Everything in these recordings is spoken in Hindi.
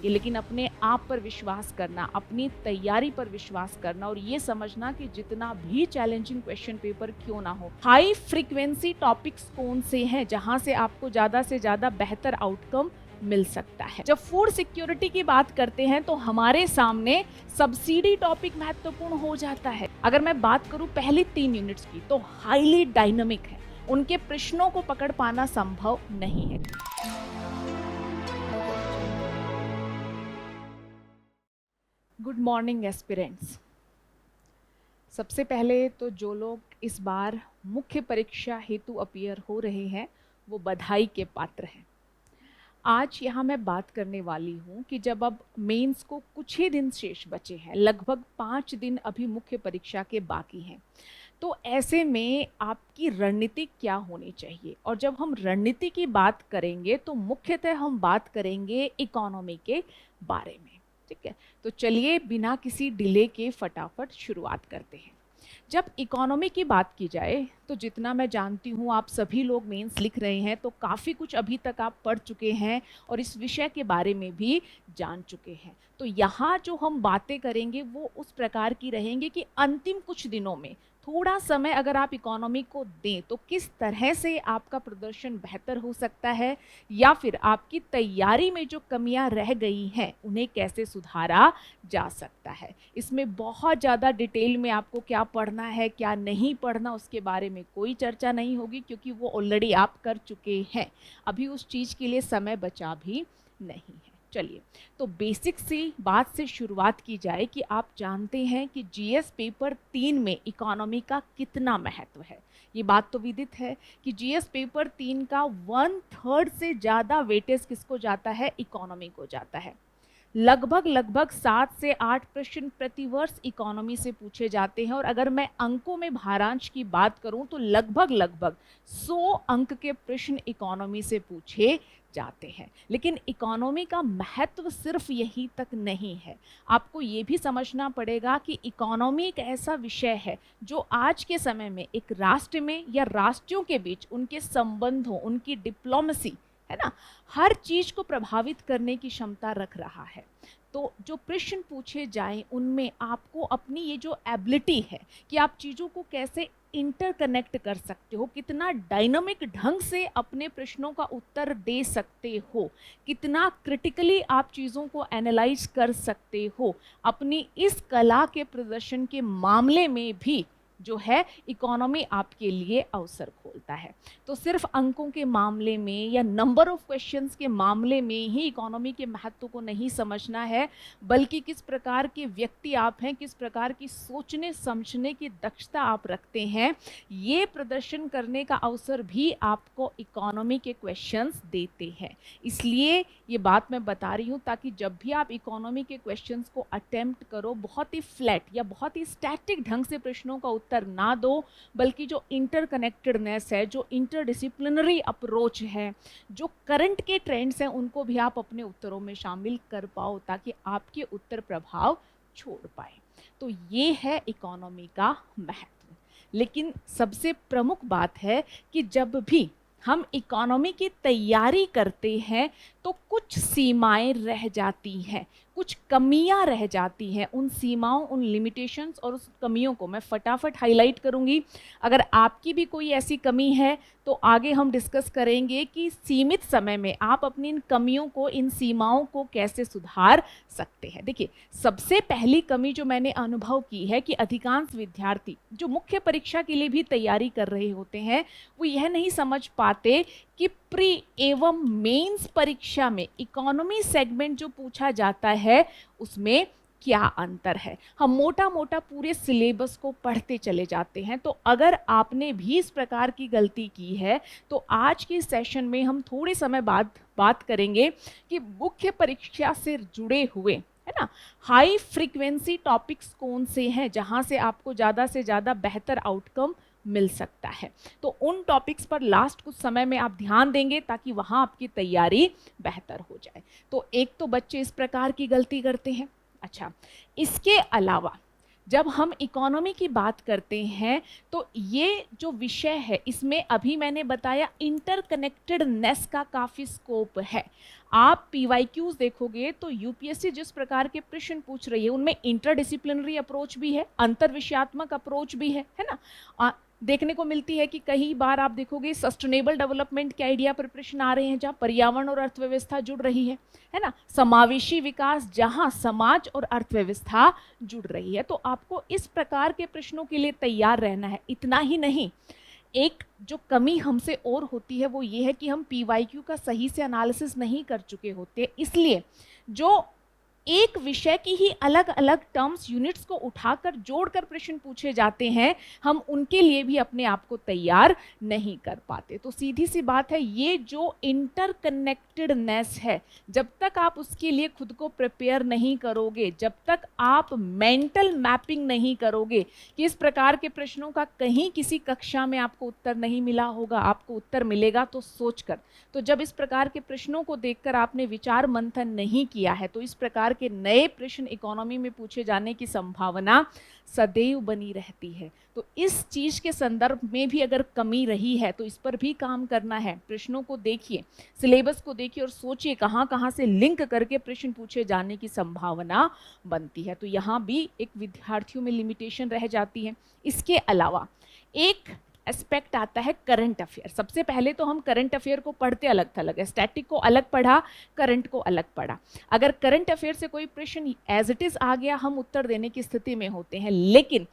चाहिए, लेकिन अपने आप पर विश्वास करना, अपनी तैयारी पर विश्वास करना और ये समझना कि जितना भी चैलेंजिंग क्वेश्चन पेपर क्यों ना हो, हाई फ्रीक्वेंसी टॉपिक्स कौन से हैं जहां से आपको ज़्यादा से ज़्यादा बेहतर आउटकम मिल सकता है। जब फूड सिक्योरिटी की बात करते हैं तो हमारे सामने सब्सिडी टॉपिक महत्वपूर्ण हो जाता है। अगर मैं बात करूं पहली 3 यूनिट्स की, तो हाईली डायनामिक है, उनके प्रश्नों को पकड़ पाना संभव नहीं है। Good morning aspirants. सबसे पहले तो जो लोग इस बार मुख्य परीक्षा हेतु अपीयर हो रहे हैं वो बधाई के पात्र हैं। आज यहाँ मैं बात करने वाली हूँ कि जब अब मेंस को कुछ ही दिन शेष बचे हैं, लगभग 5 दिन अभी मुख्य परीक्षा के बाकी हैं, तो ऐसे में आपकी रणनीति क्या होनी चाहिए। और जब हम रणनीति की बात करेंगे तो मुख्यतः हम बात करेंगे इकोनॉमी के बारे में। ठीक है, तो चलिए बिना किसी डिले के फटाफट शुरुआत करते हैं। जब इकोनॉमी की बात की जाए तो जितना मैं जानती हूँ आप सभी लोग मेंस लिख रहे हैं, तो काफ़ी कुछ अभी तक आप पढ़ चुके हैं और इस विषय के बारे में भी जान चुके हैं। तो यहाँ जो हम बातें करेंगे वो उस प्रकार की रहेंगी कि अंतिम कुछ दिनों में थोड़ा समय अगर आप इकोनॉमी को दें तो किस तरह से आपका प्रदर्शन बेहतर हो सकता है, या फिर आपकी तैयारी में जो कमियां रह गई हैं उन्हें कैसे सुधारा जा सकता है। इसमें बहुत ज़्यादा डिटेल में आपको क्या पढ़ना है क्या नहीं पढ़ना उसके बारे में कोई चर्चा नहीं होगी, क्योंकि वो ऑलरेडी आप कर चुके हैं। अभी उस चीज़ के लिए समय बचा भी नहीं है। चलिए, तो बेसिक सी बात से शुरुआत की जाए कि आप जानते हैं कि जीएस पेपर 3 में इकोनॉमी का कितना महत्व है। ये बात तो विदित है कि जीएस पेपर 3 का 1/3 से ज़्यादा वेटेज किसको जाता है, इकोनॉमी को जाता है। लगभग 7 से 8 प्रश्न प्रतिवर्ष इकोनॉमी से पूछे जाते हैं, और अगर मैं अंकों में भारांश की बात करूं तो लगभग 100 अंक के प्रश्न इकोनॉमी से पूछे जाते हैं। लेकिन इकोनॉमी का महत्व सिर्फ यही तक नहीं है, आपको ये भी समझना पड़ेगा कि इकोनॉमी एक ऐसा विषय है जो आज के समय में एक राष्ट्र में या राष्ट्रों के बीच उनके संबंधों, उनकी डिप्लोमेसी है ना, हर चीज को प्रभावित करने की क्षमता रख रहा है। तो जो प्रश्न पूछे जाएं उनमें आपको अपनी ये जो एबिलिटी है कि आप चीज़ों को कैसे इंटरकनेक्ट कर सकते हो, कितना डायनामिक ढंग से अपने प्रश्नों का उत्तर दे सकते हो, कितना क्रिटिकली आप चीज़ों को एनालाइज कर सकते हो, अपनी इस कला के प्रदर्शन के मामले में भी जो है इकोनॉमी आपके लिए अवसर खोलता है। तो सिर्फ अंकों के मामले में या नंबर ऑफ क्वेश्चंस के मामले में ही इकोनॉमी के महत्व को नहीं समझना है, बल्कि किस प्रकार के व्यक्ति आप हैं, किस प्रकार की सोचने समझने की दक्षता आप रखते हैं, ये प्रदर्शन करने का अवसर भी आपको इकोनॉमी के क्वेश्चंस देते हैं। इसलिए ये बात मैं बता रही हूँ ताकि जब भी आप इकोनॉमी के क्वेश्चंस को अटेम्प्ट करो, बहुत ही फ्लैट या बहुत ही स्टैटिक ढंग से प्रश्नों का उत्तर ना दो, बल्कि जो इंटरकनेक्टेडनेस है, जो इंटरडिसिप्लिनरी अप्रोच है, जो करंट के ट्रेंड्स हैं, उनको भी आप अपने उत्तरों में शामिल कर पाओ ताकि आपके उत्तर प्रभाव छोड़ पाए। तो ये है इकोनॉमी का महत्व। लेकिन सबसे प्रमुख बात है कि जब भी हम इकोनॉमी की तैयारी करते हैं तो कुछ सीमाएं रह जाती हैं, कुछ कमियां रह जाती हैं। उन सीमाओं, उन लिमिटेशंस और उस कमियों को मैं फटाफट हाईलाइट करूंगी। अगर आपकी भी कोई ऐसी कमी है तो आगे हम डिस्कस करेंगे कि सीमित समय में आप अपनी इन कमियों को, इन सीमाओं को कैसे सुधार सकते हैं। देखिए, सबसे पहली कमी जो मैंने अनुभव की है कि अधिकांश विद्यार्थी जो मुख्य परीक्षा के लिए भी तैयारी कर रहे होते हैं वो यह नहीं समझ पाते कि प्री एवं मेंस परीक्षा में इकोनॉमी सेगमेंट जो पूछा जाता है उसमें क्या अंतर है। हम मोटा मोटा पूरे सिलेबस को पढ़ते चले जाते हैं। तो अगर आपने भी इस प्रकार की गलती की है तो आज के सेशन में हम थोड़े समय बाद बात करेंगे कि मुख्य परीक्षा से जुड़े हुए, है ना, हाई फ्रीक्वेंसी टॉपिक्स कौन से हैं जहां से आपको ज़्यादा से ज़्यादा बेहतर आउटकम मिल सकता है। तो उन टॉपिक्स पर लास्ट कुछ समय में आप ध्यान देंगे ताकि वहां आपकी तैयारी बेहतर हो जाए। तो एक तो बच्चे इस प्रकार की गलती करते हैं। अच्छा, इसके अलावा जब हम इकोनॉमी की बात करते हैं तो ये जो विषय है इसमें अभी मैंने बताया इंटरकनेक्टेडनेस का काफ़ी स्कोप है। आप पीवाईक्यूज देखोगे तो यूपीएससी जिस प्रकार के प्रश्न पूछ रही है उनमें इंटरडिसिप्लिनरी अप्रोच भी है, अंतर विषयात्मक अप्रोच भी है ना। देखने को मिलती है कि कई बार आप देखोगे सस्टेनेबल डेवलपमेंट के आइडिया पर प्रश्न आ रहे हैं जहाँ पर्यावरण और अर्थव्यवस्था जुड़ रही है ना। समावेशी विकास जहाँ समाज और अर्थव्यवस्था जुड़ रही है। तो आपको इस प्रकार के प्रश्नों के लिए तैयार रहना है। इतना ही नहीं, एक जो कमी हमसे और होती है वो ये है कि हम पीवाईक्यू का सही से एनालिसिस नहीं कर चुके होते, इसलिए जो एक विषय की ही अलग अलग टर्म्स यूनिट्स को उठाकर जोड़कर प्रश्न पूछे जाते हैं, हम उनके लिए भी अपने आप को तैयार नहीं कर पाते। तो सीधी सी बात है, ये जो इंटरकनेक्टेडनेस है, जब तक आप उसके लिए खुद को प्रिपेयर नहीं करोगे, जब तक आप मेंटल मैपिंग नहीं करोगे कि इस प्रकार के प्रश्नों का कहीं किसी कक्षा में आपको उत्तर नहीं मिला होगा, आपको उत्तर मिलेगा तो सोचकर। तो जब इस प्रकार के प्रश्नों को देखकर आपने विचार मंथन नहीं किया है तो इस प्रकार के नए प्रश्न इकोनॉमी में पूछे जाने की संभावना सदैव बनी रहती है। तो इस चीज के संदर्भ में भी अगर कमी रही है तो इस पर भी काम करना है। प्रश्नों को देखिए, सिलेबस को देखिए और सोचिए कहाँ कहाँ से लिंक करके प्रश्न पूछे जाने की संभावना बनती है। तो यहाँ भी एक विद्यार्थियों में लिमिटेशन रह जाती है। इसके अलावा एक एस्पेक्ट आता है करंट अफेयर। सबसे पहले तो हम करंट अफेयर को पढ़ते अलग थलग है, स्टैटिक को अलग पढ़ा, करंट को अलग पढ़ा। अगर करंट अफेयर से कोई प्रश्न एज इट इज आ गया हम उत्तर देने की स्थिति में होते हैं, लेकिन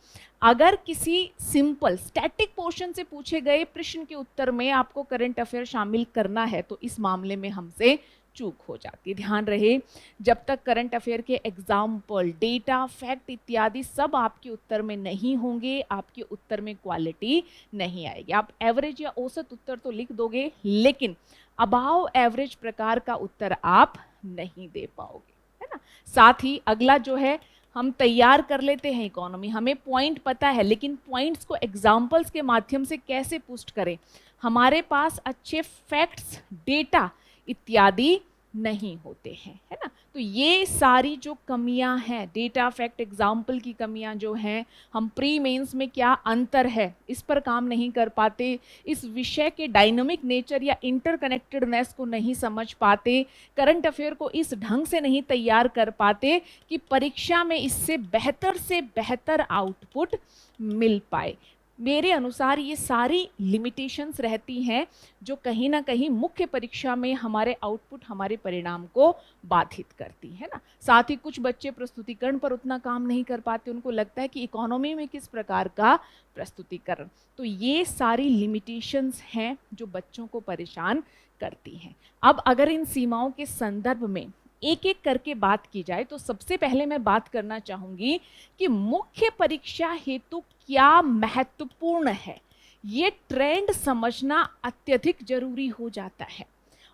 अगर किसी सिंपल स्टैटिक पोर्शन से पूछे गए प्रश्न के उत्तर में आपको करंट अफेयर शामिल करना है तो इस मामले में हमसे चूक हो जाती है। ध्यान रहे, जब तक करंट अफेयर के एग्जाम्पल, डेटा, फैक्ट इत्यादि सब आपके उत्तर में नहीं होंगे, आपके उत्तर में क्वालिटी नहीं आएगी। आप एवरेज या औसत उत्तर तो लिख दोगे, लेकिन अबाव एवरेज प्रकार का उत्तर आप नहीं दे पाओगे, है ना। साथ ही अगला जो है, हम तैयार कर लेते हैं इकोनॉमी, हमें पॉइंट पता है, लेकिन पॉइंट्स को एग्जाम्पल्स के माध्यम से कैसे पुष्ट करें। हमारे पास अच्छे फैक्ट्स, डेटा इत्यादि नहीं होते हैं, है ना। तो ये सारी जो कमियां हैं, डेटा, फैक्ट, एग्जाम्पल की कमियां जो हैं, हम प्री मेंस में क्या अंतर है इस पर काम नहीं कर पाते, इस विषय के डायनामिक नेचर या इंटरकनेक्टेडनेस को नहीं समझ पाते, करंट अफेयर को इस ढंग से नहीं तैयार कर पाते कि परीक्षा में इससे बेहतर से बेहतर आउटपुट मिल पाए। मेरे अनुसार ये सारी लिमिटेशंस रहती हैं जो कहीं ना कहीं मुख्य परीक्षा में हमारे आउटपुट, हमारे परिणाम को बाधित करती है ना। साथ ही कुछ बच्चे प्रस्तुतिकरण पर उतना काम नहीं कर पाते, उनको लगता है कि इकोनॉमी में किस प्रकार का प्रस्तुतिकरण। तो ये सारी लिमिटेशंस हैं जो बच्चों को परेशान करती हैं। अब अगर इन सीमाओं के संदर्भ में एक एक करके बात की जाए तो सबसे पहले मैं बात करना चाहूंगी कि मुख्य परीक्षा हेतु क्या महत्वपूर्ण है। ये ट्रेंड समझना अत्यधिक जरूरी हो जाता है।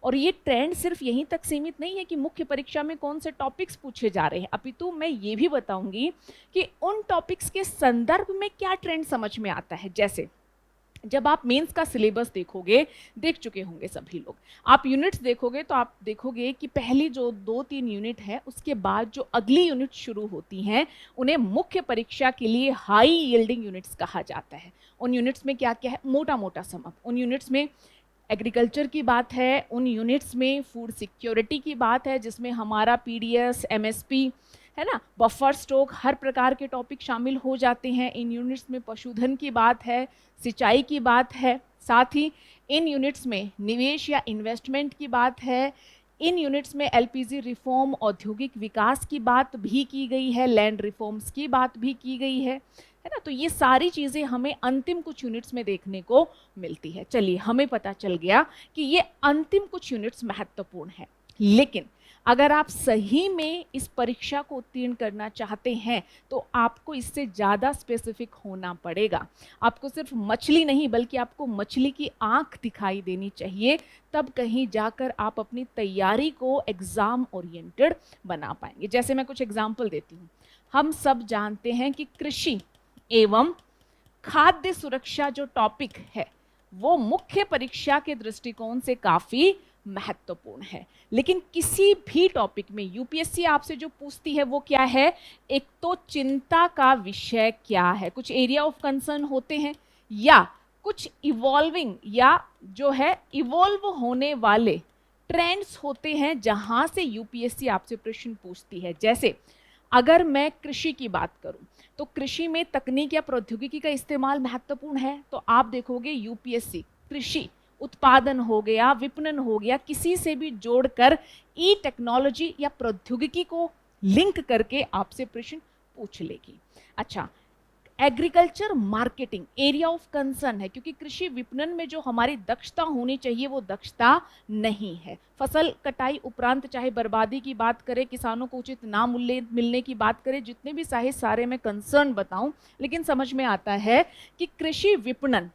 और ये ट्रेंड सिर्फ यहीं तक सीमित नहीं है कि मुख्य परीक्षा में कौन से टॉपिक्स पूछे जा रहे हैं, अपितु मैं ये भी बताऊंगी कि उन टॉपिक्स के संदर्भ में क्या ट्रेंड समझ में आता है। जैसे जब आप मेंस का सिलेबस देखोगे, देख चुके होंगे सभी लोग, आप यूनिट्स देखोगे तो आप देखोगे कि पहली जो 2-3 यूनिट है उसके बाद जो अगली यूनिट शुरू होती हैं उन्हें मुख्य परीक्षा के लिए हाई यील्डिंग यूनिट्स कहा जाता है। उन यूनिट्स में क्या क्या है, मोटा मोटा समअप, उन यूनिट्स में एग्रीकल्चर की बात है, उन यूनिट्स में फूड सिक्योरिटी की बात है जिसमें हमारा पीडीएस, एमएसपी, है ना, बफर स्टॉक, हर प्रकार के टॉपिक शामिल हो जाते हैं। इन यूनिट्स में पशुधन की बात है, सिंचाई की बात है, साथ ही इन यूनिट्स में निवेश या इन्वेस्टमेंट की बात है। इन यूनिट्स में एलपीजी रिफॉर्म, औद्योगिक विकास की बात भी की गई है, लैंड रिफॉर्म्स की बात भी की गई है ना। तो ये सारी चीज़ें हमें अंतिम कुछ यूनिट्स में देखने को मिलती है। चलिए, हमें पता चल गया कि ये अंतिम कुछ यूनिट्स महत्वपूर्ण है, लेकिन अगर आप सही में इस परीक्षा को उत्तीर्ण करना चाहते हैं तो आपको इससे ज़्यादा स्पेसिफिक होना पड़ेगा। आपको सिर्फ मछली नहीं बल्कि आपको मछली की आंख दिखाई देनी चाहिए, तब कहीं जाकर आप अपनी तैयारी को एग्ज़ाम ओरिएंटेड बना पाएंगे। जैसे मैं कुछ एग्जाम्पल देती हूँ। हम सब जानते हैं कि कृषि एवं खाद्य सुरक्षा जो टॉपिक है वो मुख्य परीक्षा के दृष्टिकोण से काफ़ी महत्वपूर्ण है। लेकिन किसी भी टॉपिक में यूपीएससी आपसे जो पूछती है वो क्या है, एक तो चिंता का विषय क्या है, कुछ एरिया ऑफ कंसर्न होते हैं, या कुछ इवॉल्विंग या जो है इवॉल्व होने वाले ट्रेंड्स होते हैं जहां से यूपीएससी आपसे प्रश्न पूछती है। जैसे अगर मैं कृषि की बात करूं तो कृषि में तकनीक या प्रौद्योगिकी का इस्तेमाल महत्वपूर्ण है, तो आप देखोगे यूपीएससी कृषि उत्पादन हो गया, विपणन हो गया, किसी से भी जोड़कर ई टेक्नोलॉजी या प्रौद्योगिकी को लिंक करके आपसे प्रश्न पूछ लेगी। अच्छा, agriculture marketing area of concern है, क्योंकि कृषि विपणन में जो हमारी दक्षता होनी चाहिए वो दक्षता नहीं है। फसल कटाई उपरांत चाहे बर्बादी की बात करें, किसानों को उचित ना मूल्य मिलने की बात करें, जितने भी चाहे सारे मैं कंसर्न बताऊं, लेकिन समझ में आता है कि कृषि विपणन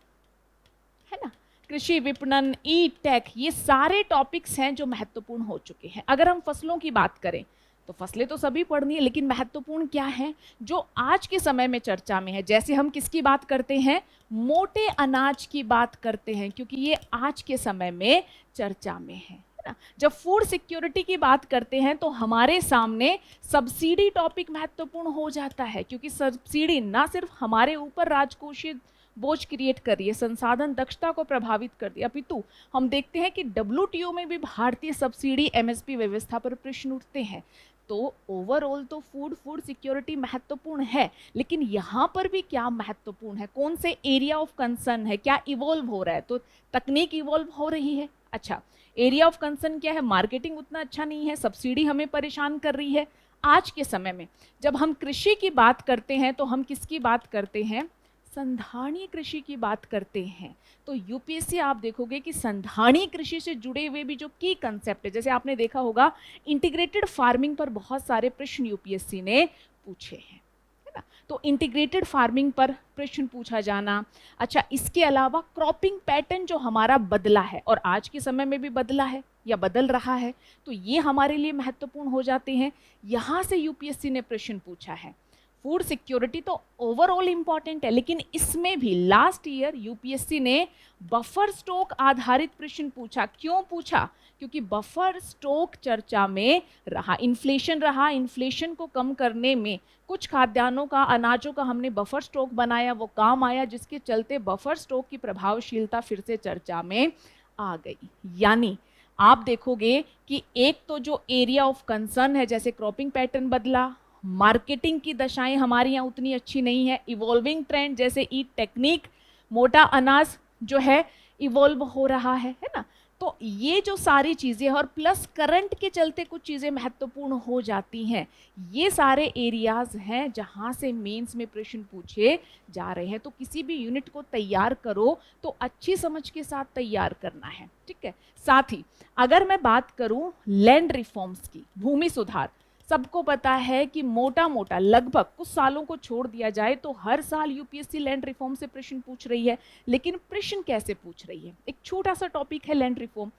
है ना, कृषि विपणन, ई टेक, ये सारे टॉपिक्स हैं जो महत्वपूर्ण हो चुके हैं। अगर हम फसलों की बात करें तो फसलें तो सभी पढ़नी है, लेकिन महत्वपूर्ण क्या है जो आज के समय में चर्चा में है। जैसे हम किसकी बात करते हैं, मोटे अनाज की बात करते हैं, क्योंकि ये आज के समय में चर्चा में है ना। जब फूड सिक्योरिटी की बात करते हैं तो हमारे सामने सब्सिडी टॉपिक महत्वपूर्ण हो जाता है, क्योंकि सब्सिडी ना सिर्फ हमारे ऊपर राजकोषीय बोझ क्रिएट कर रही है, संसाधन दक्षता को प्रभावित कर दिया, अपितु हम देखते हैं कि डब्ल्यूटीओ में भी भारतीय सब्सिडी एमएसपी व्यवस्था पर प्रश्न उठते हैं। तो ओवरऑल तो फूड सिक्योरिटी महत्वपूर्ण है, लेकिन यहाँ पर भी क्या महत्वपूर्ण है, कौन से एरिया ऑफ कंसर्न है, क्या इवॉल्व हो रहा है, तो तकनीक इवॉल्व हो रही है। अच्छा, एरिया ऑफ कंसर्न क्या है, मार्केटिंग उतना अच्छा नहीं है, सब्सिडी हमें परेशान कर रही है। आज के समय में जब हम कृषि की बात करते हैं तो हम किसकी बात करते हैं, संधारणीय कृषि की बात करते हैं। तो यूपीएससी आप देखोगे कि संधारणीय कृषि से जुड़े हुए भी जो की कंसेप्ट है, जैसे आपने देखा होगा इंटीग्रेटेड फार्मिंग पर बहुत सारे प्रश्न यूपीएससी ने पूछे हैं, है ना। तो इंटीग्रेटेड फार्मिंग पर प्रश्न पूछा जाना। अच्छा, इसके अलावा क्रॉपिंग पैटर्न जो हमारा बदला है और आज के समय में भी बदला है या बदल रहा है, तो ये हमारे लिए महत्वपूर्ण हो जाते हैं। यहाँ से यूपीएससी ने प्रश्न पूछा है। फूड सिक्योरिटी तो ओवरऑल इंपॉर्टेंट है, लेकिन इसमें भी लास्ट ईयर यूपीएससी ने बफर स्टॉक आधारित प्रश्न पूछा। क्यों पूछा, क्योंकि बफर स्टॉक चर्चा में रहा, इन्फ्लेशन को कम करने में कुछ खाद्यान्नों का, अनाजों का हमने बफर स्टॉक बनाया, वो काम आया, जिसके चलते बफर स्टॉक की प्रभावशीलता फिर से चर्चा में आ गई। यानी आप देखोगे कि एक तो जो एरिया ऑफ कंसर्न है, जैसे क्रॉपिंग पैटर्न बदला, मार्केटिंग की दशाएं हमारी यहाँ उतनी अच्छी नहीं है, इवॉल्विंग ट्रेंड जैसे ई टेक्निक, मोटा अनाज जो है इवॉल्व हो रहा है ना। तो ये जो सारी चीज़ें और प्लस करंट के चलते कुछ चीज़ें महत्वपूर्ण हो जाती हैं, ये सारे एरियाज हैं जहाँ से मेंस में प्रश्न पूछे जा रहे हैं। तो किसी भी यूनिट को तैयार करो तो अच्छी समझ के साथ तैयार करना है, ठीक है। साथ ही अगर मैं बात करूँ लैंड रिफॉर्म्स की, भूमि सुधार, सबको पता है कि मोटा मोटा लगभग कुछ सालों को छोड़ दिया जाए तो हर साल यूपीएससी लैंड रिफॉर्म से प्रश्न पूछ रही है। लेकिन प्रश्न कैसे पूछ रही है, एक छोटा सा टॉपिक है लैंड रिफॉर्म।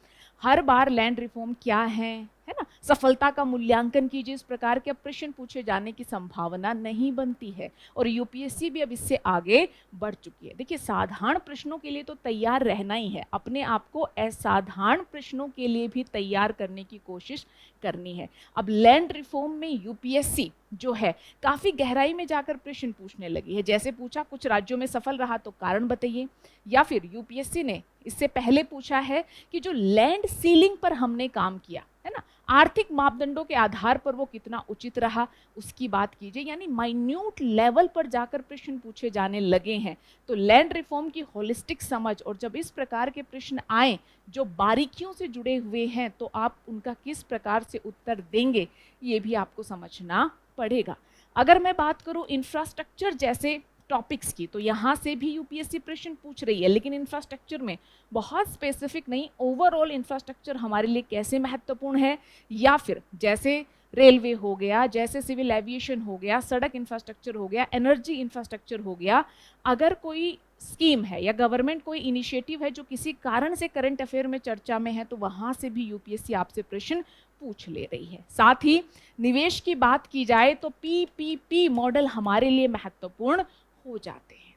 हर बार लैंड रिफॉर्म क्या है ना, सफलता का मूल्यांकन कीजिए, इस प्रकार के प्रश्न पूछे जाने की संभावना नहीं बनती है, और यूपीएससी भी अब इससे आगे बढ़ चुकी है। देखिए, साधारण प्रश्नों के लिए तो तैयार रहना ही है, अपने आप को असाधारण प्रश्नों के लिए भी तैयार करने की कोशिश करनी है। अब लैंड रिफॉर्म में यूपीएससी जो है काफी गहराई में जाकर प्रश्न पूछने लगी है। जैसे पूछा कुछ राज्यों में सफल रहा तो कारण बताइए, या फिर यूपीएससी ने इससे पहले पूछा है कि जो लैंड सीलिंग पर हमने काम किया है ना, आर्थिक मापदंडों के आधार पर वो कितना उचित रहा, उसकी बात कीजिए। यानी माइन्यूट लेवल पर जाकर प्रश्न पूछे जाने लगे हैं। तो लैंड रिफॉर्म की होलिस्टिक समझ, और जब इस प्रकार के प्रश्न आए जो बारीकियों से जुड़े हुए हैं, तो आप उनका किस प्रकार से उत्तर देंगे ये भी आपको समझना पड़ेगा। अगर मैं बात करूं इंफ्रास्ट्रक्चर जैसे टॉपिक्स की, तो यहाँ से भी यूपीएससी प्रश्न पूछ रही है, लेकिन इंफ्रास्ट्रक्चर में बहुत स्पेसिफिक नहीं, ओवरऑल इंफ्रास्ट्रक्चर हमारे लिए कैसे महत्वपूर्ण है, या फिर जैसे रेलवे हो गया, जैसे सिविल एविएशन हो गया, सड़क इंफ्रास्ट्रक्चर हो गया, एनर्जी इंफ्रास्ट्रक्चर हो गया। अगर कोई स्कीम है या गवर्नमेंट कोई इनिशिएटिव है जो किसी कारण से करंट अफेयर में चर्चा में है, तो वहाँ से भी यूपीएससी आपसे प्रश्न पूछ ले रही है। साथ ही निवेश की बात की जाए तो पीपीपी मॉडल हमारे लिए महत्वपूर्ण हो जाते हैं।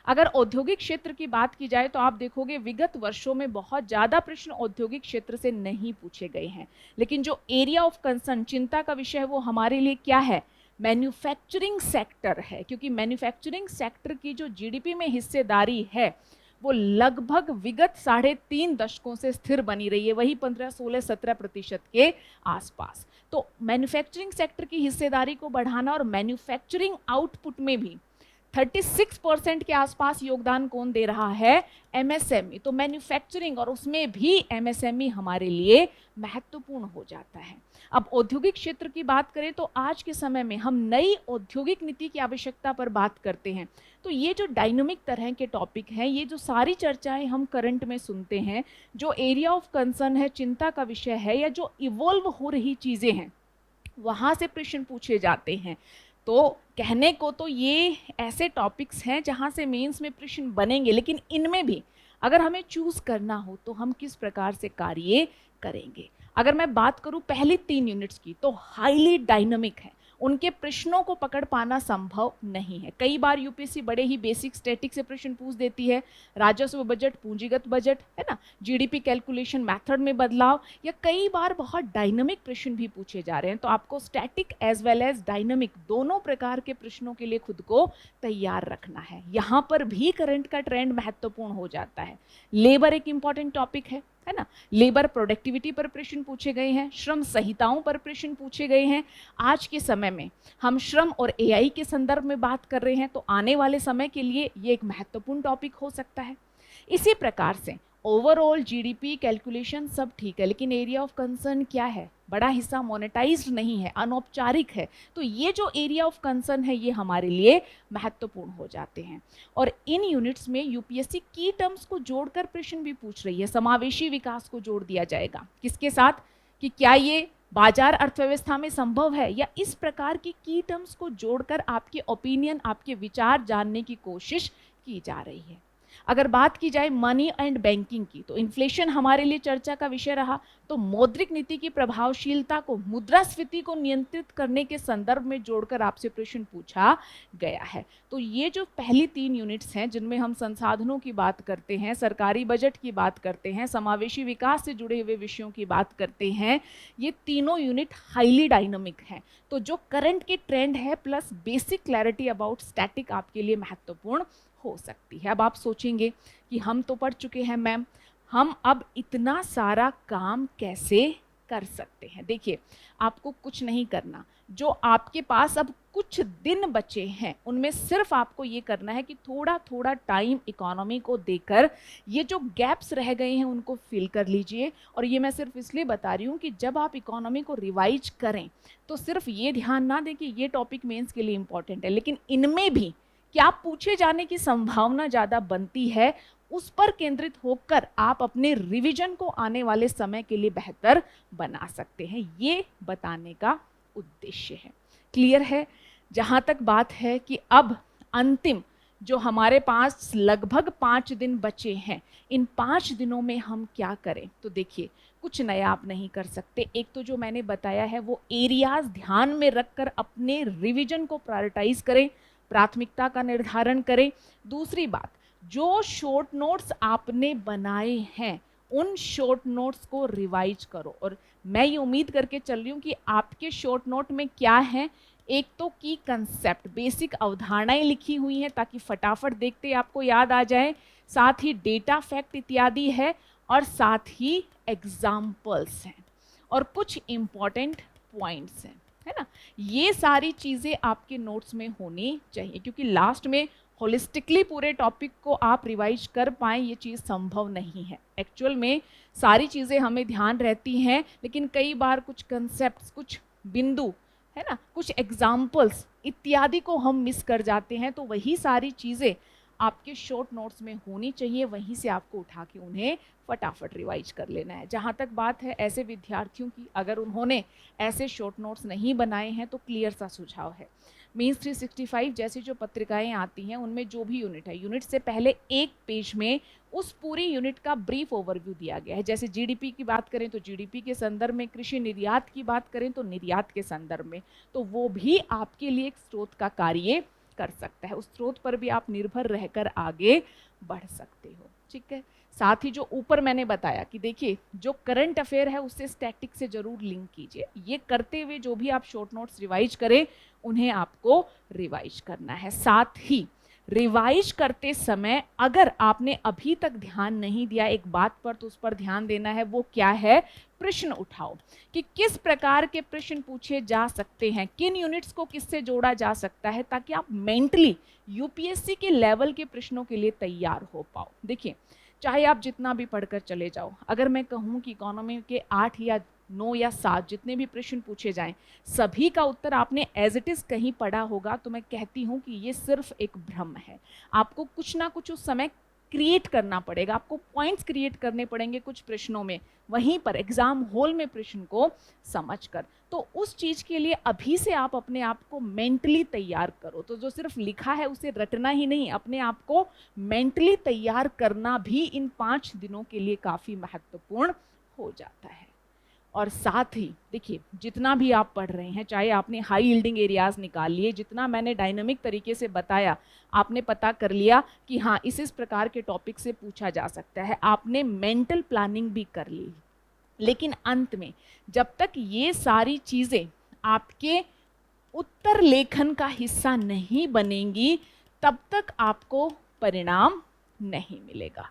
अगर औद्योगिक क्षेत्र की बात की जाए तो आप देखोगे विगत वर्षों में बहुत ज्यादा प्रश्न औद्योगिक क्षेत्र से नहीं पूछे गए हैं, लेकिन जो एरिया ऑफ कंसर्न, चिंता का विषय है, वो हमारे लिए क्या है? मैन्युफैक्चरिंग सेक्टर है, क्योंकि मैन्युफैक्चरिंग सेक्टर की जो जीडीपी में हिस्सेदारी है वो लगभग विगत 3.5 दशकों से स्थिर बनी रही है, वही 15, 16, 17% के आसपास। तो मैन्युफैक्चरिंग सेक्टर की हिस्सेदारी को बढ़ाना और मैन्युफैक्चरिंग आउटपुट में भी 36% के आसपास योगदान कौन दे रहा है? एमएसएमई। तो मैन्युफैक्चरिंग और उसमें भी एमएसएमई हमारे लिए महत्वपूर्ण हो जाता है। अब औद्योगिक क्षेत्र की बात करें तो आज के समय में हम नई औद्योगिक नीति की आवश्यकता पर बात करते हैं। तो ये जो डायनामिक तरह के टॉपिक हैं, ये जो सारी चर्चाएं हम करंट में सुनते हैं, जो एरिया ऑफ कंसर्न है, चिंता का विषय है, या जो इवॉल्व हो रही चीजें हैं, वहां से प्रश्न पूछे जाते हैं। तो कहने को तो ये ऐसे टॉपिक्स हैं जहां से मेंस में प्रश्न बनेंगे, लेकिन इनमें भी अगर हमें चूज करना हो तो हम किस प्रकार से कार्य करेंगे। अगर मैं बात करूं पहली 3 यूनिट्स की, तो हाईली डायनामिक है, उनके प्रश्नों को पकड़ पाना संभव नहीं है। कई बार यूपीएससी बड़े ही बेसिक स्टैटिक से प्रश्न पूछ देती है, राजस्व बजट, पूंजीगत बजट, है ना, जीडीपी कैलकुलेशन मेथड में बदलाव, या कई बार बहुत डायनामिक प्रश्न भी पूछे जा रहे हैं। तो आपको static as well as dynamic दोनों प्रकार के प्रश्नों के लिए खुद को तैयार रखना है। यहां पर भी करंट का ट्रेंड महत्वपूर्ण हो जाता है। लेबर एक इंपॉर्टेंट टॉपिक है ना, लेबर प्रोडक्टिविटी पर प्रश्न पूछे गए हैं, श्रम संहिताओं पर प्रश्न पूछे गए हैं। आज के समय में हम श्रम और एआई के संदर्भ में बात कर रहे हैं, तो आने वाले समय के लिए ये एक महत्वपूर्ण टॉपिक हो सकता है। इसी प्रकार से ओवरऑल जीडीपी कैलकुलेशन सब ठीक है, लेकिन एरिया ऑफ कंसर्न क्या है? बड़ा हिस्सा मोनेटाइज्ड नहीं है, अनौपचारिक है। तो ये जो एरिया ऑफ कंसर्न है ये हमारे लिए महत्वपूर्ण हो जाते हैं। और इन यूनिट्स में यूपीएससी की टर्म्स को जोड़कर प्रश्न भी पूछ रही है। समावेशी विकास को जोड़ दिया जाएगा, किसके साथ? कि क्या ये बाजार अर्थव्यवस्था में संभव है, या इस प्रकार की टर्म्स को जोड़कर आपके ओपिनियन, आपके विचार जानने की कोशिश की जा रही है। अगर बात की जाए मनी एंड बैंकिंग की, तो इन्फ्लेशन हमारे लिए चर्चा का विषय रहा। तो मौद्रिक नीति की प्रभावशीलता को, मुद्रास्फीति को नियंत्रित करने के संदर्भ में जोड़कर आपसे प्रश्न पूछा गया है। तो ये जो पहली 3 यूनिट्स हैं जिनमें हम संसाधनों की बात करते हैं, सरकारी बजट की बात करते हैं, समावेशी विकास से जुड़े हुए विषयों की बात करते हैं, ये तीनों यूनिट हाईली डायनामिक हैं। तो जो करंट के ट्रेंड है plus basic clarity about static आपके लिए महत्वपूर्ण हो सकती है। अब आप सोचेंगे कि हम तो पढ़ चुके हैं मैम, हम अब इतना सारा काम कैसे कर सकते हैं? देखिए, आपको कुछ नहीं करना, जो आपके पास अब कुछ दिन बचे हैं उनमें सिर्फ आपको ये करना है कि थोड़ा थोड़ा टाइम इकोनॉमी को देकर ये जो गैप्स रह गए हैं उनको फिल कर लीजिए। और ये मैं सिर्फ इसलिए बता रही हूँ कि जब आप इकोनॉमी को रिवाइज करें तो सिर्फ ये ध्यान ना दें कि ये टॉपिक मेंस के लिए इंपॉर्टेंट है, लेकिन इनमें भी क्या पूछे जाने की संभावना ज्यादा बनती है, उस पर केंद्रित होकर आप अपने रिवीजन को आने वाले समय के लिए बेहतर बना सकते हैं। ये बताने का उद्देश्य है। क्लियर है? जहां तक बात है कि अब अंतिम जो हमारे पास लगभग 5 दिन बचे हैं, इन 5 दिनों में हम क्या करें? तो देखिए, कुछ नया आप नहीं कर सकते। एक तो जो मैंने बताया है वो एरियाज ध्यान में रखकर अपने रिवीजन को प्रायोरिटाइज करें, प्राथमिकता का निर्धारण करें। दूसरी बात, जो शॉर्ट नोट्स आपने बनाए हैं उन शॉर्ट नोट्स को रिवाइज करो। और मैं ये उम्मीद करके चल रही हूँ कि आपके शॉर्ट नोट में क्या है, एक तो की कंसेप्ट, बेसिक अवधारणाएं लिखी हुई हैं ताकि फटाफट देखते आपको याद आ जाए, साथ ही डेटा फैक्ट इत्यादि है, और साथ ही एग्जाम्पल्स हैं और कुछ इंपॉर्टेंट पॉइंट्स हैं, है ना। ये सारी चीजें आपके नोट्स में होनी चाहिए, क्योंकि लास्ट में होलिस्टिकली पूरे टॉपिक को आप रिवाइज कर पाएं ये चीज़ संभव नहीं है। एक्चुअल में सारी चीज़ें हमें ध्यान रहती हैं, लेकिन कई बार कुछ कंसेप्ट, कुछ बिंदु, है ना, कुछ एग्जाम्पल्स इत्यादि को हम मिस कर जाते हैं। तो वही सारी चीज़ें आपके शॉर्ट नोट्स में होनी चाहिए, वहीं से आपको उठा के उन्हें फटाफट रिवाइज कर लेना है। जहाँ तक बात है ऐसे विद्यार्थियों की, अगर उन्होंने ऐसे शॉर्ट नोट्स नहीं बनाए हैं तो क्लियर सा सुझाव है, मीन्स 365 जैसी जो पत्रिकाएं आती हैं उनमें जो भी यूनिट है, यूनिट से पहले एक पेज में उस पूरी यूनिट का ब्रीफ ओवरव्यू दिया गया है। जैसे जीडीपी की बात करें तो जीडीपी के संदर्भ में, कृषि निर्यात की बात करें तो निर्यात के संदर्भ में, तो वो भी आपके लिए एक स्रोत का कार्य कर सकता है, उस स्रोत पर भी आप निर्भर रहकर आगे बढ़ सकते हो। ठीक है, साथ ही जो ऊपर मैंने बताया कि देखिए जो करंट अफेयर है उससे स्टैटिक से जरूर लिंक कीजिए। ये करते हुए जो भी आप शॉर्ट नोट्स रिवाइज करें उन्हें आपको रिवाइज करना है। साथ ही रिवाइज करते समय अगर आपने अभी तक ध्यान नहीं दिया एक बात पर तो उस पर ध्यान देना है। वो क्या है? प्रश्न उठाओ कि किस प्रकार के प्रश्न पूछे जा सकते हैं, किन यूनिट्स को किससे जोड़ा जा सकता है, ताकि आप मेंटली यूपीएससी के लेवल के प्रश्नों के लिए तैयार हो पाओ। देखिए चाहे आप जितना भी पढ़कर चले जाओ, अगर मैं कहूँ कि इकोनॉमी के 8 या 9 या 7 जितने भी प्रश्न पूछे जाएं सभी का उत्तर आपने एज इट इज कहीं पढ़ा होगा, तो मैं कहती हूँ कि ये सिर्फ एक भ्रम है। आपको कुछ ना कुछ उस समय क्रिएट करना पड़ेगा, आपको पॉइंट्स क्रिएट करने पड़ेंगे कुछ प्रश्नों में, वहीं पर एग्जाम हॉल में प्रश्न को समझकर। तो उस चीज के लिए अभी से आप अपने आप को मेंटली तैयार करो। तो जो सिर्फ लिखा है उसे रटना ही नहीं, अपने आप को मेंटली तैयार करना भी इन 5 दिनों के लिए काफी महत्वपूर्ण हो जाता है। और साथ ही देखिए जितना भी आप पढ़ रहे हैं, चाहे आपने हाई यील्डिंग एरियाज निकाल लिए, जितना मैंने डायनामिक तरीके से बताया, आपने पता कर लिया कि हाँ इस प्रकार के टॉपिक से पूछा जा सकता है, आपने मेंटल प्लानिंग भी कर ली। लेकिन अंत में जब तक ये सारी चीजें आपके उत्तर लेखन का हिस्सा नहीं बनेंगी तब तक आपको परिणाम नहीं मिलेगा।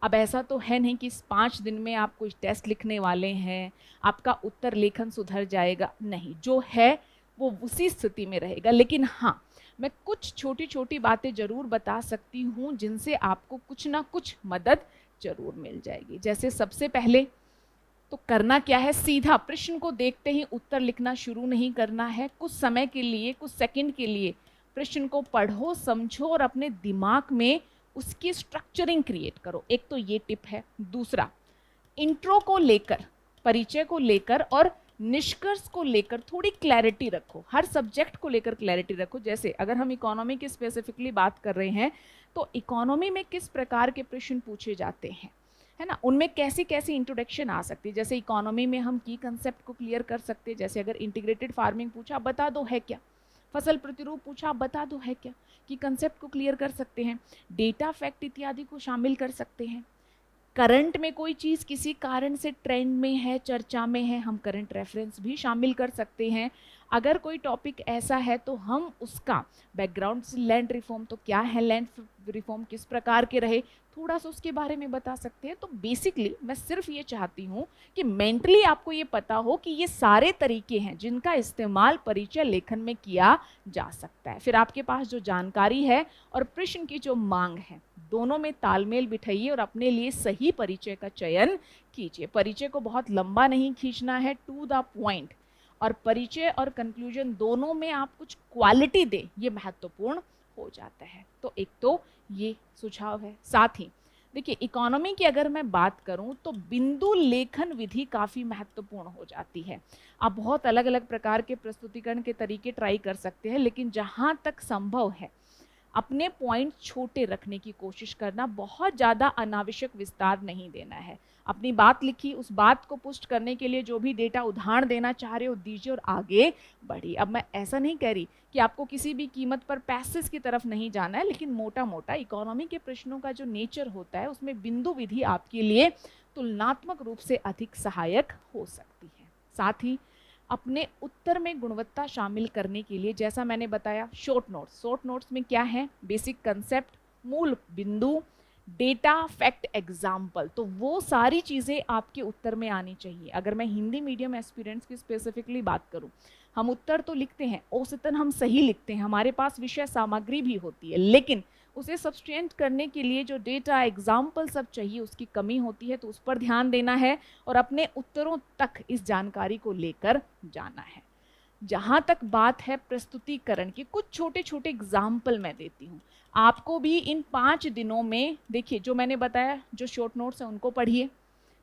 अब ऐसा तो है नहीं कि इस 5 दिन में आप कुछ टेस्ट लिखने वाले हैं, आपका उत्तर लेखन सुधर जाएगा, नहीं, जो है वो उसी स्थिति में रहेगा। लेकिन हाँ, मैं कुछ छोटी छोटी बातें जरूर बता सकती हूँ जिनसे आपको कुछ ना कुछ मदद जरूर मिल जाएगी। जैसे सबसे पहले तो करना क्या है, सीधा प्रश्न को देखते ही उत्तर लिखना शुरू नहीं करना है। कुछ समय के लिए, कुछ सेकंड के लिए प्रश्न को पढ़ो, समझो और अपने दिमाग में उसकी स्ट्रक्चरिंग क्रिएट करो। एक तो ये टिप है। दूसरा, इंट्रो को लेकर, परिचय को लेकर और निष्कर्ष को लेकर थोड़ी क्लैरिटी रखो, हर सब्जेक्ट को लेकर क्लैरिटी रखो। जैसे अगर हम इकोनॉमी की स्पेसिफिकली बात कर रहे हैं तो इकोनॉमी में किस प्रकार के प्रश्न पूछे जाते हैं, है ना, उनमें कैसी कैसी इंट्रोडक्शन आ सकती है। जैसे इकोनॉमी में हम की कंसेप्ट को क्लियर कर सकते हैं, जैसे अगर इंटीग्रेटेड फार्मिंग पूछा बता दो है क्या, फसल प्रतिरूप पूछा बता दो है क्या, कि कंसेप्ट को क्लियर कर सकते हैं। डेटा फैक्ट इत्यादि को शामिल कर सकते हैं। करंट में कोई चीज़ किसी कारण से ट्रेंड में है, चर्चा में है, हम करंट रेफरेंस भी शामिल कर सकते हैं। अगर कोई टॉपिक ऐसा है तो हम उसका बैकग्राउंड, लैंड रिफॉर्म तो क्या है, लैंड रिफॉर्म किस प्रकार के रहे, थोड़ा सा उसके बारे में बता सकते हैं। तो बेसिकली मैं सिर्फ ये चाहती हूँ कि मेंटली आपको ये पता हो कि ये सारे तरीके हैं जिनका इस्तेमाल परिचय लेखन में किया जा सकता है। फिर आपके पास जो जानकारी है और प्रश्न की जो मांग है, दोनों में तालमेल बिठाइए और अपने लिए सही परिचय का चयन कीजिए। परिचय को बहुत लंबा नहीं खींचना है, टू द पॉइंट, और परिचय और कंक्लूजन दोनों में आप कुछ क्वालिटी दें, ये महत्वपूर्ण हो जाता है। तो एक तो ये सुझाव है। साथ ही देखिए इकोनॉमी की अगर मैं बात करूं तो बिंदु लेखन विधि काफ़ी महत्वपूर्ण हो जाती है। आप बहुत अलग अलग प्रकार के प्रस्तुतिकरण के तरीके ट्राई कर सकते हैं, लेकिन जहां तक संभव है अपने पॉइंट छोटे रखने की कोशिश करना, बहुत ज़्यादा अनावश्यक विस्तार नहीं देना है। अपनी बात लिखी, उस बात को पुष्ट करने के लिए जो भी डेटा उदाहरण देना चाह रहे हो दीजिए और आगे बढ़िए। अब मैं ऐसा नहीं कह रही कि आपको किसी भी कीमत पर पैसेज की तरफ नहीं जाना है, लेकिन मोटा मोटा इकोनॉमी के प्रश्नों का जो नेचर होता है उसमें बिंदु विधि आपके लिए तुलनात्मक रूप से अधिक सहायक हो सकती है। साथ ही अपने उत्तर में गुणवत्ता शामिल करने के लिए जैसा मैंने बताया, शॉर्ट नोट्स में क्या है, बेसिक कंसेप्ट, मूल बिंदु, डेटा, फैक्ट, एग्जाम्पल, तो वो सारी चीज़ें आपके उत्तर में आनी चाहिए। अगर मैं हिंदी मीडियम एस्पिरेंट्स की स्पेसिफिकली बात करूं, हम उत्तर तो लिखते हैं, औसतन हम सही लिखते हैं, हमारे पास विषय सामग्री भी होती है, लेकिन उसे सब्सटेंट करने के लिए जो डेटा, एग्जाम्पल सब चाहिए उसकी कमी होती है। तो उस पर ध्यान देना है और अपने उत्तरों तक इस जानकारी को लेकर जाना है। जहाँ तक बात है प्रस्तुतिकरण की, कुछ छोटे छोटे एग्जाम्पल मैं देती हूँ आपको भी इन 5 दिनों में। देखिए जो मैंने बताया, जो शॉर्ट नोट्स हैं उनको पढ़िए।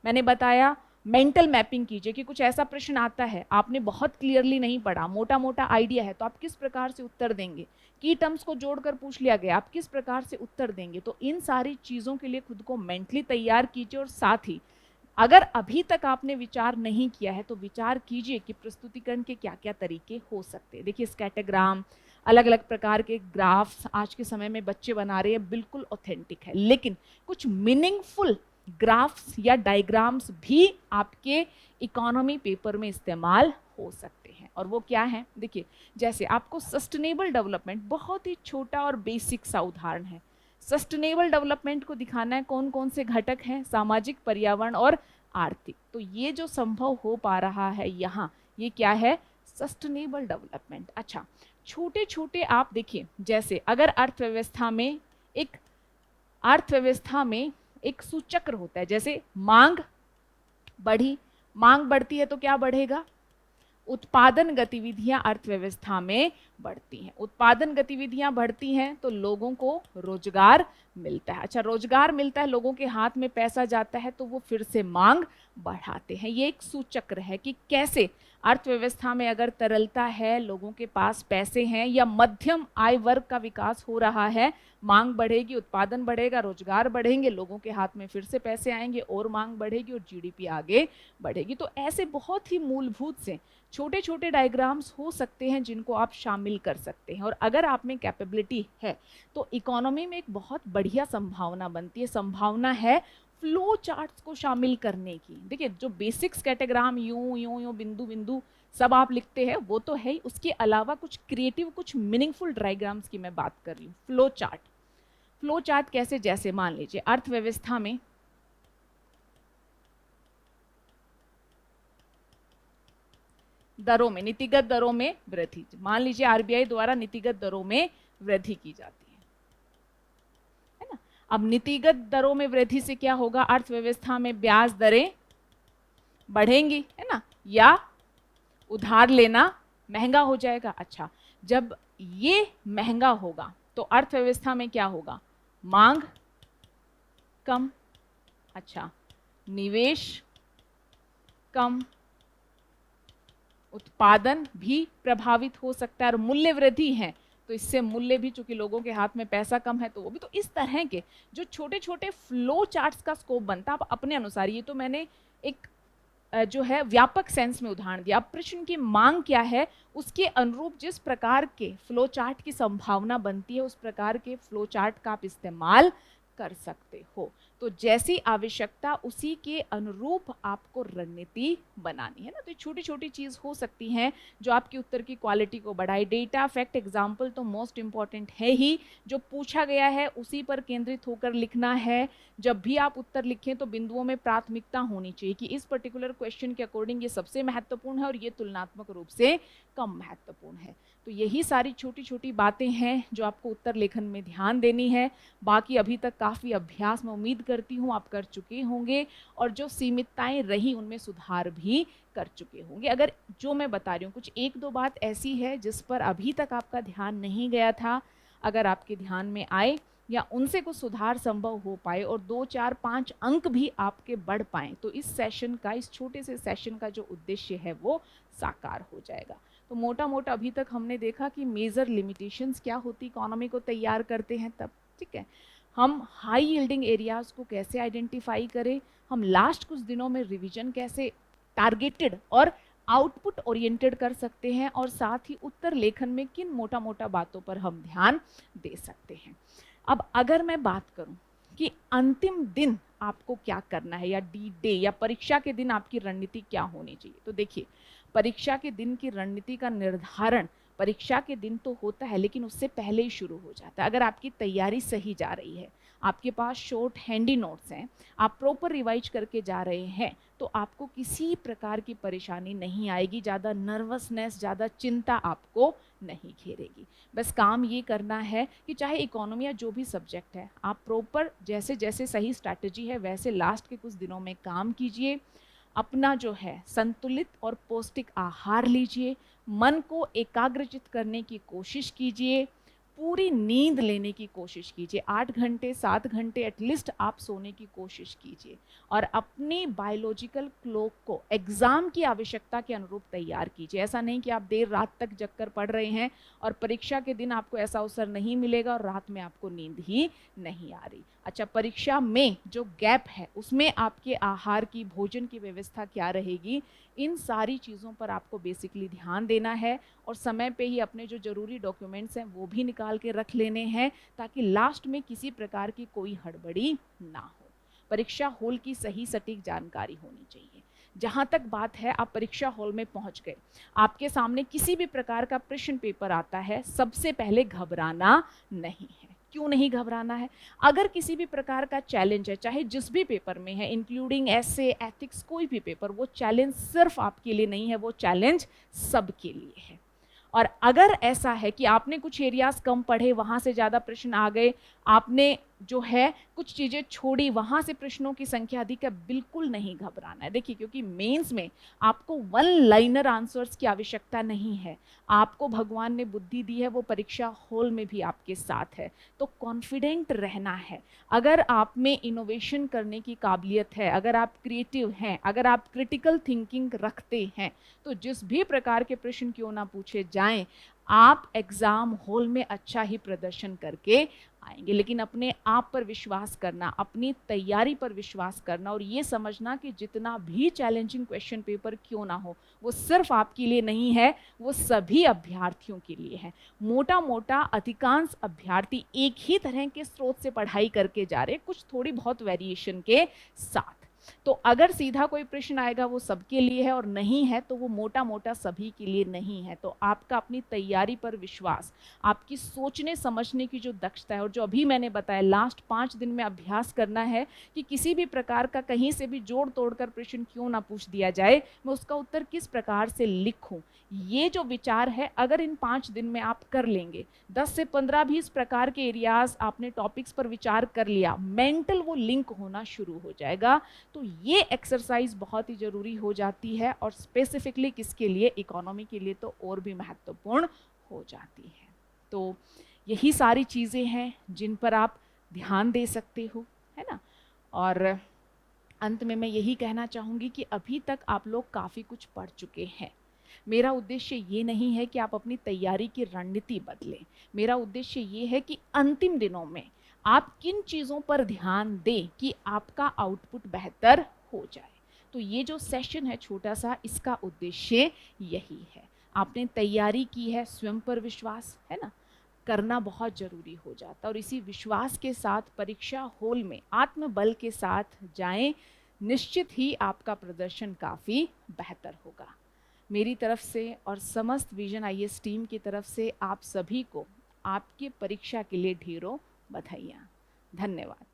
मैंने बताया मेंटल मैपिंग कीजिए कि कुछ ऐसा प्रश्न आता है, आपने बहुत क्लियरली नहीं पढ़ा, मोटा मोटा आइडिया है, तो आप किस प्रकार से उत्तर देंगे। की टर्म्स को जोड़कर पूछ लिया गया, आप किस प्रकार से उत्तर देंगे। तो इन सारी चीज़ों के लिए खुद को मेंटली तैयार कीजिए और साथ ही अगर अभी तक आपने विचार नहीं किया है तो विचार कीजिए कि प्रस्तुतिकरण के क्या क्या तरीके हो सकते हैं। देखिए स्कैटरग्राम, अलग अलग प्रकार के ग्राफ्स आज के समय में बच्चे बना रहे हैं, बिल्कुल ऑथेंटिक है, लेकिन कुछ मीनिंगफुल ग्राफ्स या डायग्राम्स भी आपके इकोनॉमी पेपर में इस्तेमाल हो सकते हैं। और वो क्या है, देखिए जैसे आपको सस्टेनेबल डेवलपमेंट, बहुत ही छोटा और बेसिक सा उदाहरण है। सस्टेनेबल डेवलपमेंट को दिखाना है कौन कौन से घटक हैं, सामाजिक, पर्यावरण और आर्थिक। तो ये जो संभव हो पा रहा है यहाँ, ये क्या है, सस्टेनेबल डेवलपमेंट। अच्छा, छोटे छोटे आप देखिए, जैसे अगर अर्थव्यवस्था में एक सूचक्र होता है, जैसे मांग बढ़ी, मांग बढ़ती है तो क्या बढ़ेगा, उत्पादन गतिविधियां अर्थव्यवस्था में बढ़ती हैं। उत्पादन गतिविधियां बढ़ती हैं तो लोगों को रोजगार मिलता है। अच्छा, रोजगार मिलता है, लोगों के हाथ में पैसा जाता है तो वो फिर से मांग बढ़ाते हैं। ये एक सूचक्र है कि कैसे अर्थव्यवस्था में अगर तरलता है, लोगों के पास पैसे हैं या मध्यम आय वर्ग का विकास हो रहा है, मांग बढ़ेगी, उत्पादन बढ़ेगा, रोजगार बढ़ेंगे, लोगों के हाथ में फिर से पैसे आएंगे और मांग बढ़ेगी और जीडीपी आगे बढ़ेगी। तो ऐसे बहुत ही मूलभूत से छोटे छोटे डायग्राम्स हो सकते हैं जिनको आप शामिल कर सकते हैं। और अगर आप में कैपेबिलिटी है तो इकोनॉमी में एक बहुत बढ़िया संभावना बनती है, संभावना है फ्लो चार्ट्स को शामिल करने की। देखिए जो बेसिक्स कैटेग्राम यूं यूं यूं बिंदु बिंदु सब आप लिखते हैं वो तो है ही, उसके अलावा कुछ क्रिएटिव, कुछ मीनिंगफुल डायग्राम्स की मैं बात कर रही हूँ। फ्लो चार्ट, फ्लो चार्ट कैसे, जैसे मान लीजिए अर्थव्यवस्था में दरों में, नीतिगत दरों में वृद्धि, मान लीजिए आरबीआई द्वारा नीतिगत दरों में वृद्धि की जाती है ना। अब नीतिगत दरों में वृद्धि से क्या होगा, अर्थव्यवस्था में ब्याज दरें बढ़ेंगी, है ना, या उधार लेना महंगा हो जाएगा। अच्छा, जब ये महंगा होगा तो अर्थव्यवस्था में क्या होगा, मांग कम, अच्छा निवेश कम, उत्पादन भी प्रभावित हो सकता है, और मूल्य वृद्धि है तो इससे मूल्य भी, चूंकि लोगों के हाथ में पैसा कम है तो वो भी। तो इस तरह के जो छोटे छोटे फ्लो चार्ट्स का स्कोप बनता है, आप अपने अनुसार, ये तो मैंने एक जो है व्यापक सेंस में उदाहरण दिया। अब प्रश्न की मांग क्या है, उसके अनुरूप जिस प्रकार के फ्लो चार्ट की संभावना बनती है उस प्रकार के फ्लो चार्ट का आप इस्तेमाल कर सकते हो। तो जैसी आवश्यकता उसी के अनुरूप आपको रणनीति बनानी है ना। तो छोटी छोटी चीज हो सकती हैं जो आपकी उत्तर की क्वालिटी को बढ़ाए। डेटा, फैक्ट, एग्जाम्पल तो मोस्ट इंपॉर्टेंट है ही, जो पूछा गया है उसी पर केंद्रित होकर लिखना है। जब भी आप उत्तर लिखें तो बिंदुओं में प्राथमिकता होनी चाहिए कि इस पर्टिकुलर क्वेश्चन के अकॉर्डिंग ये सबसे महत्वपूर्ण है और ये तुलनात्मक रूप से कम महत्वपूर्ण है। तो यही सारी छोटी छोटी बातें हैं जो आपको उत्तर लेखन में ध्यान देनी है। बाकी अभी तक काफ़ी अभ्यास मैं उम्मीद करती हूँ आप कर चुके होंगे, और जो सीमितताएं रही उनमें सुधार भी कर चुके होंगे। अगर जो मैं बता रही हूँ कुछ एक दो बात ऐसी है जिस पर अभी तक आपका ध्यान नहीं गया था, अगर आपके ध्यान में आए या उनसे कुछ सुधार संभव हो पाए और 2, 4, 5 अंक भी आपके बढ़ पाए तो इस सेशन का, इस छोटे से सेशन का जो उद्देश्य है वो साकार हो जाएगा। तो मोटा मोटा अभी तक हमने देखा कि मेजर लिमिटेशंस क्या होती इकोनॉमी को तैयार करते हैं तब, ठीक है। हम हाई यील्डिंग एरियाज को कैसे आइडेंटिफाई करें, हम लास्ट कुछ दिनों में रिवीजन कैसे टारगेटेड और आउटपुट ओरिएंटेड कर सकते हैं, और साथ ही उत्तर लेखन में किन मोटा मोटा बातों पर हम ध्यान दे सकते हैं। अब अगर मैं बात करूं कि अंतिम दिन आपको क्या करना है, या डी डे या परीक्षा के दिन आपकी रणनीति क्या होनी चाहिए, तो देखिए परीक्षा के दिन की रणनीति का निर्धारण परीक्षा के दिन तो होता है लेकिन उससे पहले ही शुरू हो जाता है। अगर आपकी तैयारी सही जा रही है, आपके पास शॉर्ट हैंडी नोट्स हैं, आप प्रॉपर रिवाइज करके जा रहे हैं, तो आपको किसी प्रकार की परेशानी नहीं आएगी, ज़्यादा नर्वसनेस, ज़्यादा चिंता आपको नहीं घेरेगी। बस काम ये करना है कि चाहे इकोनॉमी या जो भी सब्जेक्ट है, आप प्रॉपर जैसे जैसे सही स्ट्रैटेजी है वैसे लास्ट के कुछ दिनों में काम कीजिए। अपना जो है संतुलित और पौष्टिक आहार लीजिए, मन को एकाग्रचित करने की कोशिश कीजिए, पूरी नींद लेने की कोशिश कीजिए, 8 घंटे 7 घंटे एटलीस्ट आप सोने की कोशिश कीजिए, और अपनी बायोलॉजिकल क्लॉक को एग्जाम की आवश्यकता के अनुरूप तैयार कीजिए। ऐसा नहीं कि आप देर रात तक जगकर पढ़ रहे हैं और परीक्षा के दिन आपको ऐसा अवसर नहीं मिलेगा और रात में आपको नींद ही नहीं आ रही। अच्छा, परीक्षा में जो गैप है उसमें आपके आहार की, भोजन की व्यवस्था क्या रहेगी, इन सारी चीज़ों पर आपको बेसिकली ध्यान देना है और समय पे ही अपने जो ज़रूरी डॉक्यूमेंट्स हैं वो भी निकाल के रख लेने हैं, ताकि लास्ट में किसी प्रकार की कोई हड़बड़ी ना हो। परीक्षा हॉल की सही सटीक जानकारी होनी चाहिए। जहाँ तक बात है, आप परीक्षा हॉल में पहुँच गए, आपके सामने किसी भी प्रकार का प्रश्न पेपर आता है, सबसे पहले घबराना नहीं है। क्यों नहीं घबराना है? अगर किसी भी प्रकार का चैलेंज है, चाहे जिस भी पेपर में है, इंक्लूडिंग ऐसे, एथिक्स, कोई भी पेपर, वो चैलेंज सिर्फ आपके लिए नहीं है, वो चैलेंज सबके लिए है। और अगर ऐसा है कि आपने कुछ एरियाज कम पढ़े, वहां से ज्यादा प्रश्न आ गए, आपने जो है कुछ चीजें छोड़ी, वहां से प्रश्नों की संख्या अधिक है, बिल्कुल नहीं घबराना है। देखिए, क्योंकि मेंस में आपको वन लाइनर आंसर्स की आवश्यकता नहीं है, आपको भगवान ने बुद्धि दी है, वो परीक्षा हॉल में भी आपके साथ है, तो कॉन्फिडेंट रहना है। अगर आप में इनोवेशन करने की काबिलियत है, अगर आप क्रिएटिव हैं, अगर आप क्रिटिकल थिंकिंग रखते हैं, तो जिस भी प्रकार के प्रश्न क्यों ना पूछे जाएं, आप एग्जाम हॉल में अच्छा ही प्रदर्शन करके आएंगे। लेकिन अपने आप पर विश्वास करना, अपनी तैयारी पर विश्वास करना और ये समझना कि जितना भी चैलेंजिंग क्वेश्चन पेपर क्यों ना हो, वो सिर्फ आपके लिए नहीं है, वो सभी अभ्यर्थियों के लिए है। मोटा मोटा अधिकांश अभ्यर्थी एक ही तरह के स्रोत से पढ़ाई करके जा रहे, कुछ थोड़ी बहुत वेरिएशन के साथ। तो अगर सीधा कोई प्रश्न आएगा वो सबके लिए है, और नहीं है तो वो मोटा मोटा सभी के लिए नहीं है। तो आपका अपनी तैयारी पर विश्वास, आपकी सोचने समझने की जो दक्षता है, और जो अभी मैंने बताया लास्ट 5 दिन में अभ्यास करना है कि किसी भी प्रकार का कहीं से भी जोड़ तोड़कर प्रश्न क्यों ना पूछ दिया जाए, मैं उसका उत्तर किस प्रकार से लिखूं। ये जो विचार है, अगर इन 5 दिन में आप कर लेंगे, 10 से 15 भी इस प्रकार के एरियाज आपने टॉपिक्स पर विचार कर लिया, मेंटल वो लिंक होना शुरू हो जाएगा। तो ये एक्सरसाइज बहुत ही ज़रूरी हो जाती है, और स्पेसिफिकली किसके लिए, इकोनॉमी के लिए तो और भी महत्वपूर्ण हो जाती है। तो यही सारी चीज़ें हैं जिन पर आप ध्यान दे सकते हो, है ना। और अंत में मैं यही कहना चाहूँगी कि अभी तक आप लोग काफ़ी कुछ पढ़ चुके हैं। मेरा उद्देश्य ये नहीं है कि आप अपनी तैयारी की रणनीति बदलें। मेरा उद्देश्य ये है कि अंतिम दिनों में आप किन चीज़ों पर ध्यान दें कि आपका आउटपुट बेहतर हो जाए। तो ये जो सेशन है छोटा सा, इसका उद्देश्य यही है। आपने तैयारी की है, स्वयं पर विश्वास है ना, करना बहुत ज़रूरी हो जाता है, और इसी विश्वास के साथ परीक्षा हॉल में आत्मबल के साथ जाएं, निश्चित ही आपका प्रदर्शन काफ़ी बेहतर होगा। मेरी तरफ से और समस्त विजन आईएएस टीम की तरफ से आप सभी को आपकी परीक्षा के लिए ढेरों बधाइयाँ। धन्यवाद।